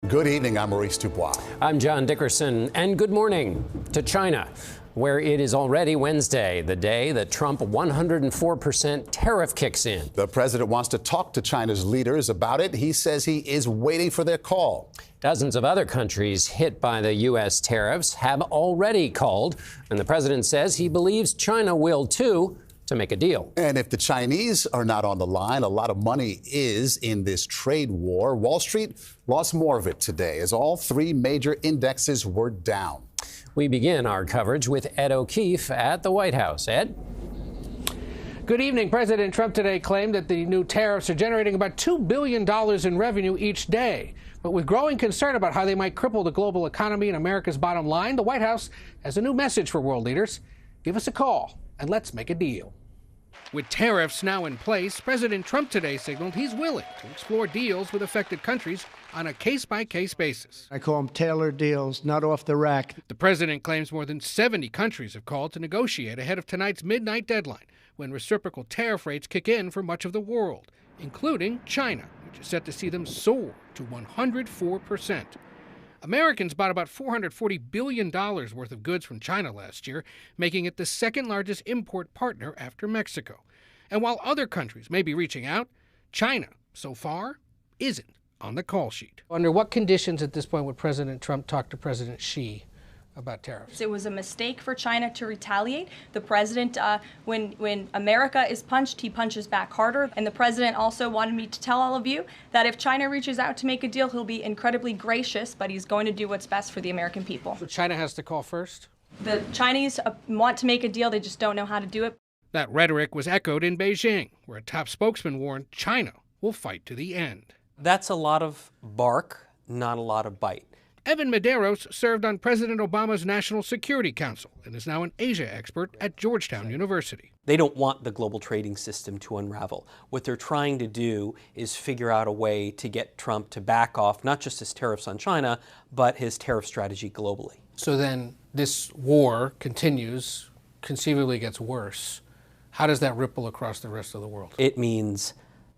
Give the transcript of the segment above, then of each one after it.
Good evening, I'm Maurice Dubois. I'm John Dickerson, and good morning to China, where it is already Wednesday, the day that Trump 104% tariff kicks in. The president wants to talk to China's leaders about it. He says he is waiting for their call. Dozens of other countries hit by the U.S. tariffs have already called, and the president says he believes China will, too, to make a deal. And if the Chinese are not on the line, a lot of money is in this trade war. Wall Street lost more of it today as all three major indexes were down. We begin our coverage with Ed O'Keefe at the White House. Ed? Good evening. President Trump today claimed that the new tariffs are generating about $2 billion in revenue each day. But with growing concern about how they might cripple the global economy and America's bottom line, the White House has a new message for world leaders. Give us a call and let's make a deal. With tariffs now in place, President Trump today signaled he's willing to explore deals with affected countries on a case-by-case basis. I call them tailored deals, not off the rack. The president claims more than 70 countries have called to negotiate ahead of tonight's midnight deadline, when reciprocal tariff rates kick in for much of the world, including China, which is set to see them soar to 104%. Americans bought about $440 billion worth of goods from China last year, making it the second largest import partner after Mexico. And while other countries may be reaching out, China, so far, isn't on the call sheet. Under what conditions at this point would President Trump talk to President Xi about tariffs? It was a mistake for China to retaliate. The president, when America is punched, he punches back harder. And the president also wanted me to tell all of you that if China reaches out to make a deal, he'll be incredibly gracious, but he's going to do what's best for the American people. So China has to call first? The Chinese want to make a deal, they just don't know how to do it. That rhetoric was echoed in Beijing, where a top spokesman warned China will fight to the end. That's a lot of bark, not a lot of bite. Evan Medeiros served on President Obama's National Security Council and is now an Asia expert at Georgetown University. They don't want the global trading system to unravel. What they're trying to do is figure out a way to get Trump to back off not just his tariffs on China, but his tariff strategy globally. So then this war continues, conceivably gets worse. How does that ripple across the rest of the world? It means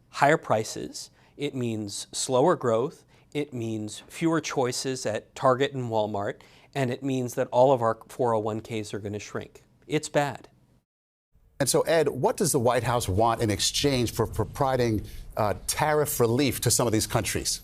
higher prices. It means slower growth. It means fewer choices at Target and Walmart, and it means that all of our 401ks are going to shrink. It's bad. And so, Ed, what does the White House want in exchange for providing tariff relief to some of these countries?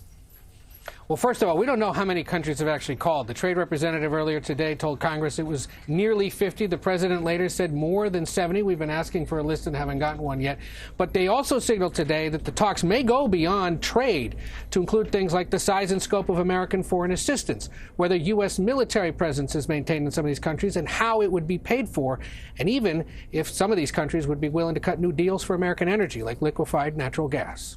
Well, first of all, we don't know how many countries have actually called. The trade representative earlier today told Congress it was nearly 50. The president later said more than 70. We've been asking for a list and haven't gotten one yet. But they also signaled today that the talks may go beyond trade to include things like the size and scope of American foreign assistance, whether U.S. military presence is maintained in some of these countries, and how it would be paid for, and even if some of these countries would be willing to cut new deals for American energy, like liquefied natural gas.